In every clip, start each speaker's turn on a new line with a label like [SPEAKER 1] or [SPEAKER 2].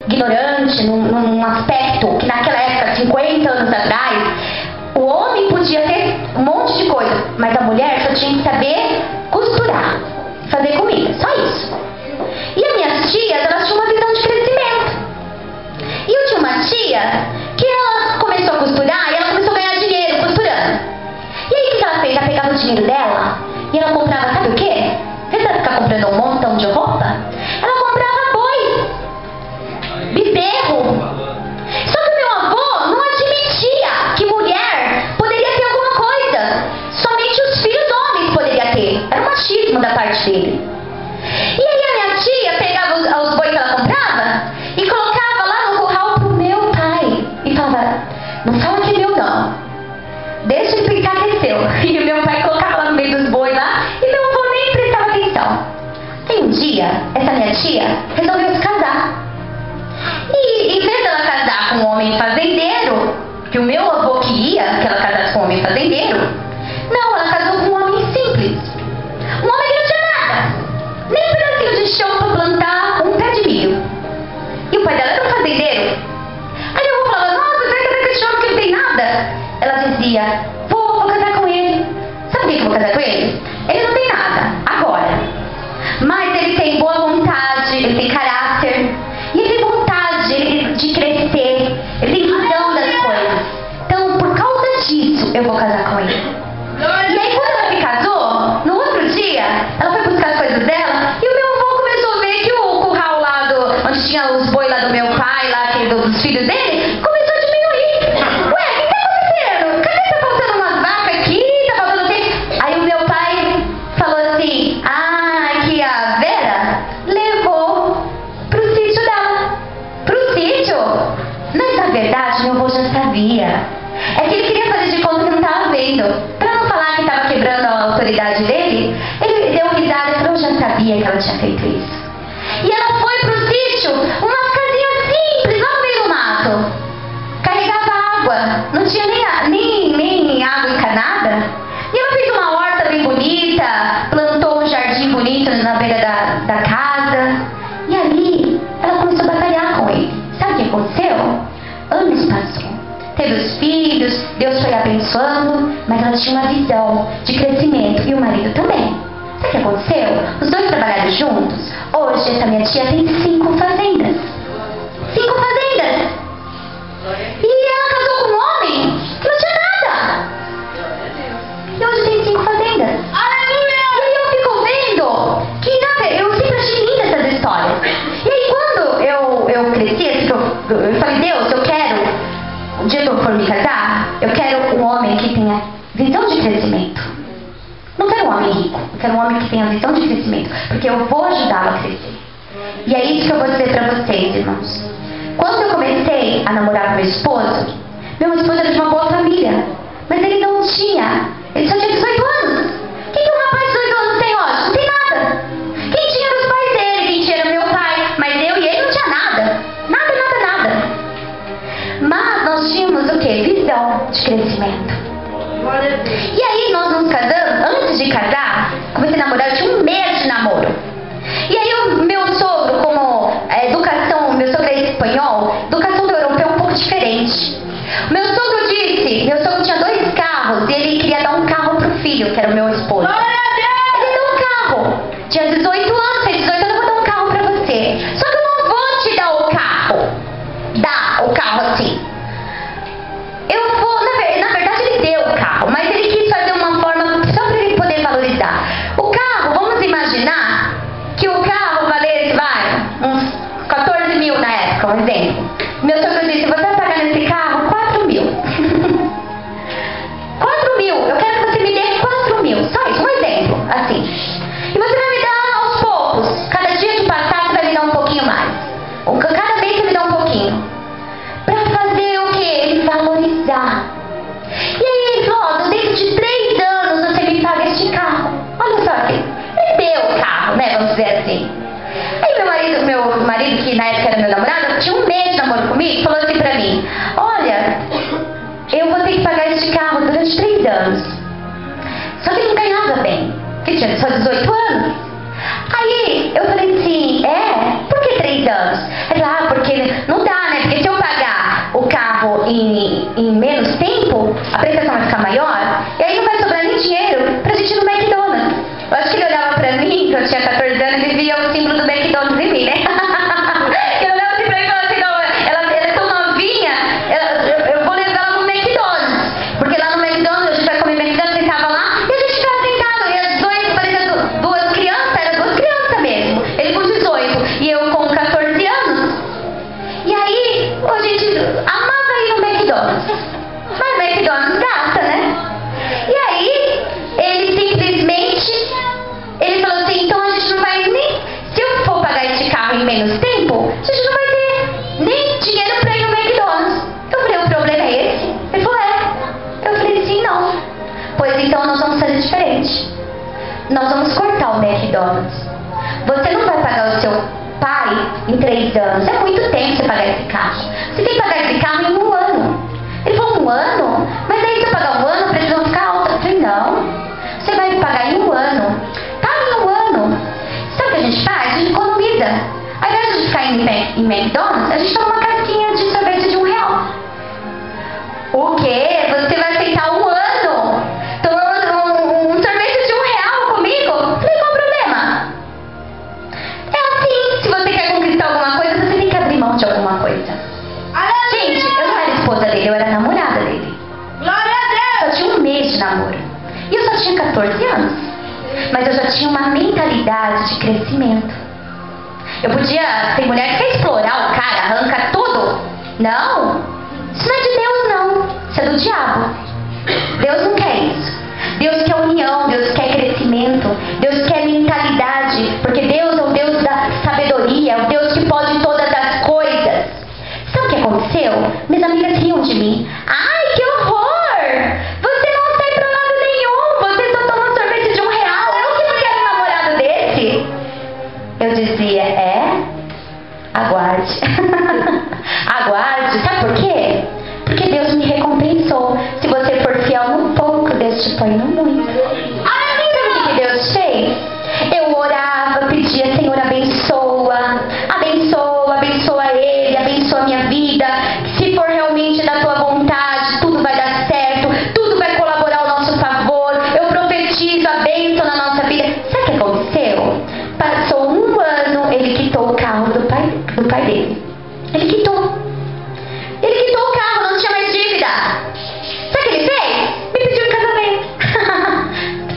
[SPEAKER 1] ignorante, num aspecto que naquela época, 50 anos atrás, o homem podia ter um monte de coisa, mas a mulher só tinha que saber costurar, fazer comida, só isso. E as minhas tias, elas tinham uma visão de crescimento. E eu tinha uma tia que ela começou a costurar e ela começou a ganhar dinheiro costurando. E aí o que ela fez? Ela pegava o dinheiro dela e ela comprava, sabe o quê? Você vai ficar comprando um montão de roupa? Ela comprava boi, bezerro. Só que o meu avô não admitia que mulher poderia ter alguma coisa. Somente os filhos homens poderiam ter. Era um machismo da parte dele. E aí a minha tia pegava os bois que ela comprava e colocava lá no curral pro meu pai. E falava, não fala que é meu não. Deixa eu explicar que é seu. E o meu pai colocava lá no meio dos bois lá e meu avô nem prestava atenção. Aí um dia, essa minha tia resolveu se casar. E em vez dela casar com um homem fazendeiro, que o meu avô queria que ela casasse com um homem fazendeiro, não, ela casou com um homem simples. Um homem que não tinha nada, nem um pedacinho de chão para plantar um pé de milho. E o pai dela era um fazendeiro. Aí meu avô falava, nossa, você vai casar com esse homem que não tem nada? Ela dizia, vou casar com ele. Sabe por que eu vou casar com ele? Ele não tem nada, agora. Mas ele tem boa vontade, ele tem caráter. E ele tem vontade de crescer. Ele tem visão das coisas. Então, por causa disso, eu vou casar com ele. E aí, quando ela se casou, no outro dia, ela foi buscar as coisas dela. E o meu avô começou a ver que o curral lá onde tinha os bois lá do meu pai, lá dos filhos dele, começou a diminuir. Ué, o que tá acontecendo? Cadê? Tá faltando umas vacas aqui? Tá faltando o quê? Aí o meu pai falou assim, que a Vera levou pro sítio dela. Pro sítio? Mas na verdade meu avô já sabia. É que ele queria fazer de conta que não estava vendo. Pra não falar que estava quebrando a autoridade dele, ele deu risada e falou, eu já sabia que ela tinha feito isso. E ela foi pro sítio, umas casinhas simples, lá no meio do mato. Carregava água, não tinha nem água encanada. E ela fez uma horta bem bonita, plantou um jardim bonito na beira da casa. E ali, ela começou a batalhar com ele. Sabe o que aconteceu? Anos passou. Teve os filhos, Deus foi abençoando, mas ela tinha uma visão de crescimento. E o marido também. Sabe o que aconteceu? Os dois trabalharam juntos. Hoje, essa minha tia tem 5 fazendas. 5 fazendas! E ela casou com um homem que não tinha nada. E hoje tem 5 fazendas. Aleluia! E aí eu fico vendo que, eu sempre achei linda essas histórias. E aí quando eu cresci, assim, eu falei, Deus, eu quero, um dia que eu for me casar, eu quero um homem que tenha visão de crescimento. Não quero um homem rico, eu quero um homem que tenha visão de crescimento, porque eu vou ajudá-lo a crescer. E é isso que eu vou dizer pra vocês, irmãos. Quando eu comecei a namorar com meu esposo era de uma boa família, mas ele não tinha, ele só tinha 18 anos. O que um rapaz de 18 anos tem hoje? Não tem nada. Quem tinha era os pais dele, quem tinha era meu pai, mas eu e ele não tinha nada. Nada. Mas nós tínhamos o quê? Visão de crescimento. E aí nós nos casamos, antes de casar, comecei a namorar, eu tinha 1 mês de namoro. E aí o meu sogro, como educação, meu sogro é espanhol, educação do europeu é um pouco diferente. O meu sogro tinha 2 carros e ele queria dar um carro pro filho, que era o meu esposo. Ele deu um carro. Tinha 18 anos, fez 18 anos, eu vou dar um carro pra você. Só que eu não vou te dar o carro. Dar o carro assim. Eu vou, na verdade ele deu o carro, mas ele quis fazer uma forma só pra ele poder valorizar. O carro, vamos imaginar que o carro valesse, uns 14 mil na época, um exemplo. Meu sogro disse, você vai pagar nesse carro 4 mil. 4 mil, eu quero que você me dê 4 mil. Só isso, um exemplo, assim. E você vai me dar aos poucos. Cada dia que passar, você vai me dar um pouquinho mais. Cada vez você me dá um pouquinho. Pra fazer o quê? Ele valorizar. E aí ele falou, dentro de 3 anos você me paga este carro. Olha só aqui. Ele deu o carro, né? Vamos dizer assim. Aí meu marido, que na época era meu namorado, tinha 1 mês de namoro comigo, falou assim pra mim, olha, eu vou ter que pagar este carro durante 3 anos. Só que ele não ganhava bem, porque tinha só 18 anos. Aí eu falei assim, por que 3 6 anos. Aí fala, porque não dá, né? Porque se eu pagar o carro em menos tempo, a prestação vai ficar maior, e aí não vai sobrar nem dinheiro pra gente ir no McDonald's. Eu acho que ele olhava pra mim, que eu tinha 14 anos, e via o símbolo do McDonald's em mim, né? Eu olhava assim pra mim e falava assim, não, ela é tão novinha, eu vou levar ela no McDonald's. Porque lá no McDonald's, a gente vai comer McDonald's, sentava lá, e a gente ficava sentado, e as dois, parecendo duas crianças, eram 2 crianças mesmo. Ele com 18 e eu com 14 anos. E aí, a gente amava ir no McDonald's. Mas o McDonald's gasta, né? E aí, ele simplesmente, ele falou assim, então a gente não vai nem, se eu for pagar esse carro em menos tempo, a gente não vai ter nem dinheiro pra ir no McDonald's. Eu falei, o problema é esse? Ele falou, é. Eu falei, sim, não. Pois então nós vamos fazer diferente. Nós vamos cortar o McDonald's. Você não vai pagar o seu pai em 3 anos. É muito tempo você pagar esse carro. Você tem que pagar esse carro em 1 ano. Ele falou, 1 ano? Mas aí se eu pagar 1 ano, a preço vai ficar alta. Eu falei, não. Você vai pagar em 1 ano. Paga em 1 ano. Sabe o que a gente faz? A gente economiza. Ao invés de ficar em McDonald's, a gente toma uma casquinha de sorvete de R$1. O quê? Você vai aceitar 1 ano? Tomando um sorvete de R$1 comigo? Eu falei, qual o problema? É assim, se você quer conquistar alguma coisa, você tem que abrir mão de alguma coisa. Gente, eu não era esposa dele, eu era namorada dele.
[SPEAKER 2] Glória a Deus!
[SPEAKER 1] Só tinha 1 mês de namoro. E eu só tinha 14 anos. Mas eu já tinha uma mentalidade de crescimento. Eu podia, tem mulher que quer explorar o cara, arranca tudo. Não, isso não é de Deus não. Isso é do diabo. Deus não quer isso. Deus quer união, Deus quer crescimento, Deus quer mentalidade. Porque Deus é o Deus da sabedoria, é o Deus que pode todas as coisas. Sabe o que aconteceu? Minhas amigas riam de mim. Ai, que horror! Você não sai pra lado nenhum, você só toma sorvete de R$1. Eu que não quero um namorado desse. Eu dizia, aguarde. Aguarde. Sabe por quê? Porque Deus me recompensou. Se você for fiel no pouco, Deus te põe no muito. Sabe o que Deus fez? Eu orava, pedia, Senhor, abençoa, abençoa, abençoa ele, abençoa a minha vida. Se for realmente da tua vontade, tudo vai dar certo, tudo vai colaborar ao nosso favor. Eu profetizo a bênção na nossa vida. Sabe o que aconteceu? Passou 1 ano, ele quitou o carro do pai dele. Ele quitou. Ele quitou o carro, não tinha mais dívida. Sabe o que ele fez? Me pediu em casamento.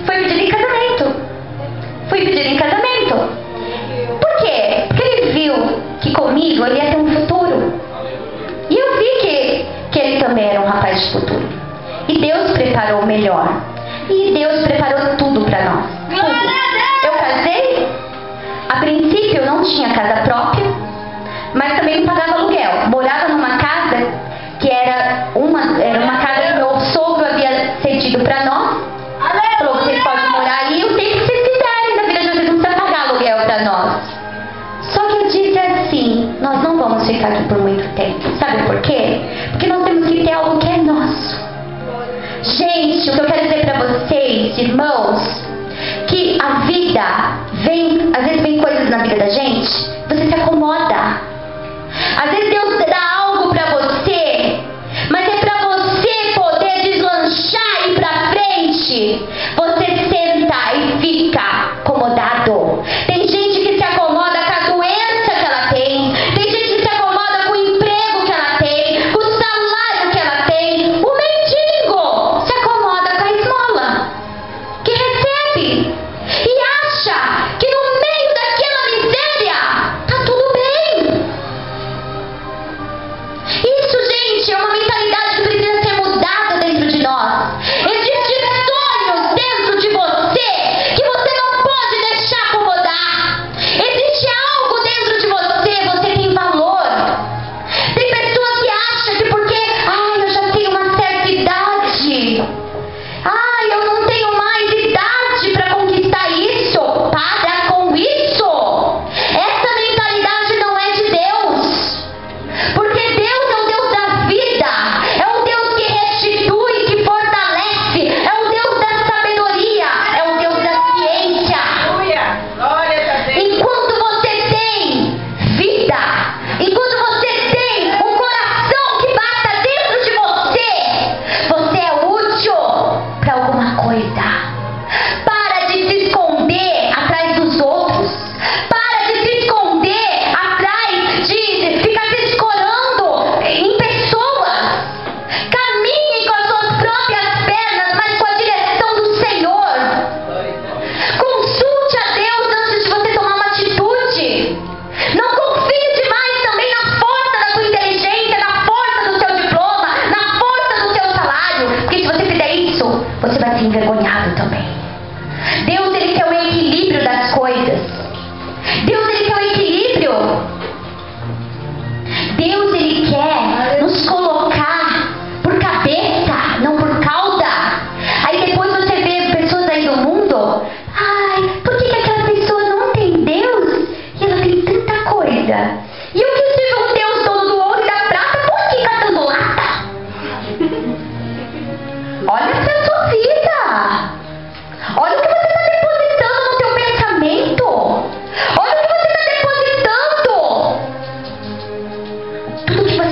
[SPEAKER 1] Foi pedido em casamento. Fui pedir em casamento. Por quê? Porque ele viu que comigo ele ia ter um futuro. E eu vi que ele também era um rapaz de futuro. E Deus preparou o melhor. E Deus preparou tudo pra nós. Tudo. Eu casei. A princípio eu não tinha casa própria, mas também não pagava aluguel. Morava numa casa que era uma casa que meu sogro havia cedido pra nós. Falou, vocês podem morar aí o tempo que vocês quiserem, na vida de vocês não precisa pagar aluguel pra nós. Só que eu disse assim, nós não vamos ficar aqui por muito tempo. Sabe por quê? Porque nós temos que ter algo que é nosso. Gente, o que eu quero dizer pra vocês, irmãos, que a vida vem, às vezes vem coisas na vida da gente, você se acomoda. Às vezes Deus dá algo pra você, mas é pra você poder deslanchar e ir pra frente. Você senta e fica acomodado. Tem gente que se acomoda com a doença que ela tem. Tem gente que se acomoda com o emprego que ela tem, com o salário que ela tem. O mendigo se acomoda com a esmola que recebe e acha que no meio daquela miséria tá tudo bem.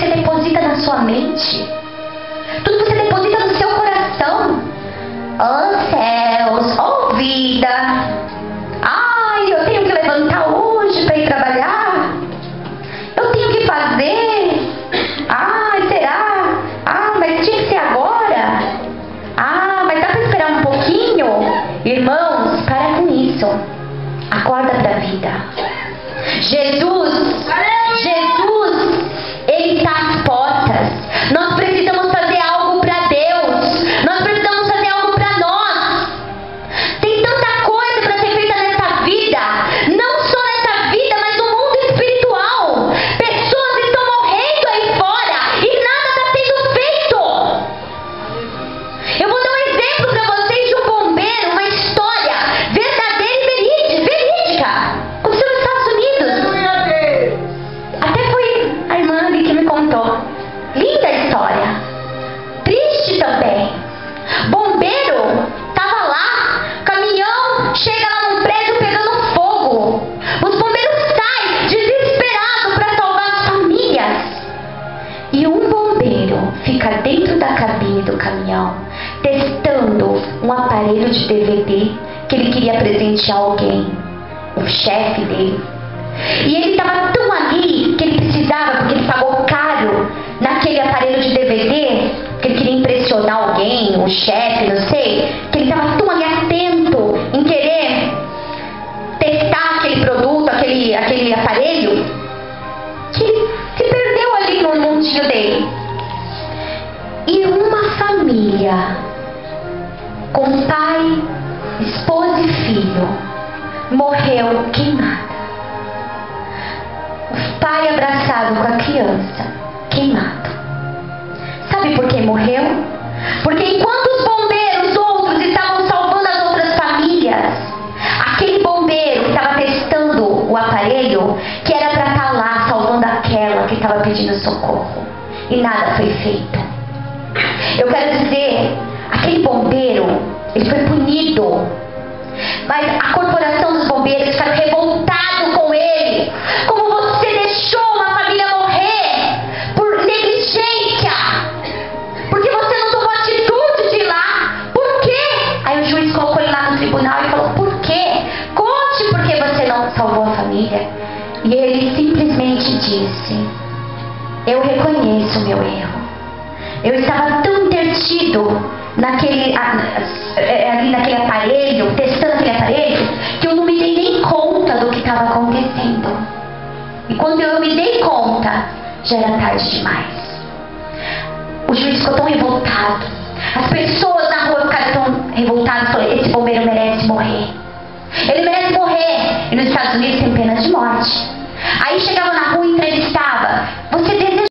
[SPEAKER 1] você deposita na sua mente, tudo que você deposita no seu coração. Oh céus, oh vida, ai, eu tenho que levantar hoje para ir trabalhar, eu tenho que fazer, ai, será? Ah, mas tinha que ser agora? Ah, mas dá para esperar um pouquinho? Irmãos, para com isso, acorda para a vida. Jesus, Ele está às portas. Nós precisamos fazer algo para Deus. Nós precisamos fazer algo para nós. Tem tanta coisa para ser feita nessa vida. Não só nessa vida, mas no mundo espiritual. Pessoas estão morrendo aí fora e nada está sendo feito. Eu vou dar um exemplo para vocês de um bombeiro, uma história verdadeira e verídica. Aconteceu nos Estados Unidos. Até foi a irmã ali que me contou. Linda a história. Triste também. Bombeiro tava lá, caminhão chega lá num prédio pegando fogo. Os bombeiros saem desesperados para salvar as famílias. E um bombeiro fica dentro da cabine do caminhão, testando um aparelho de DVD que ele queria presentear alguém, o chefe dele. E ele estava tão ali que ele precisava, porque ele pagou caro naquele aparelho de DVD, que ele queria impressionar alguém, o chefe, não sei, que ele estava tão ali atento em querer testar aquele produto, aquele aparelho, que ele se perdeu ali no mundinho dele. E uma família com pai, esposa e filho morreu queimada. O pai abraçado com a criança, queimado. Sabe por que morreu? Porque enquanto os bombeiros outros estavam salvando as outras famílias, aquele bombeiro que estava testando o aparelho, que era para estar lá salvando aquela que estava pedindo socorro, e nada foi feito. Eu quero dizer, aquele bombeiro, ele foi punido, mas a corporação dos bombeiros está revoltado com ele. Como você deixou uma família morrer por negligência? Porque você não tomou atitude de ir lá? Por quê? Aí o juiz colocou ele lá no tribunal e falou: por quê? Conte por que você não salvou a família. E ele simplesmente disse: eu reconheço o meu erro. Eu estava tão entretido naquele aparelho, testando aquele aparelho, que eu não me dei nem conta do que estava acontecendo. E quando eu me dei conta, já era tarde demais. O juiz ficou tão revoltado. As pessoas na rua ficaram tão revoltadas. Falaram: esse bombeiro merece morrer. Ele merece morrer. E nos Estados Unidos tem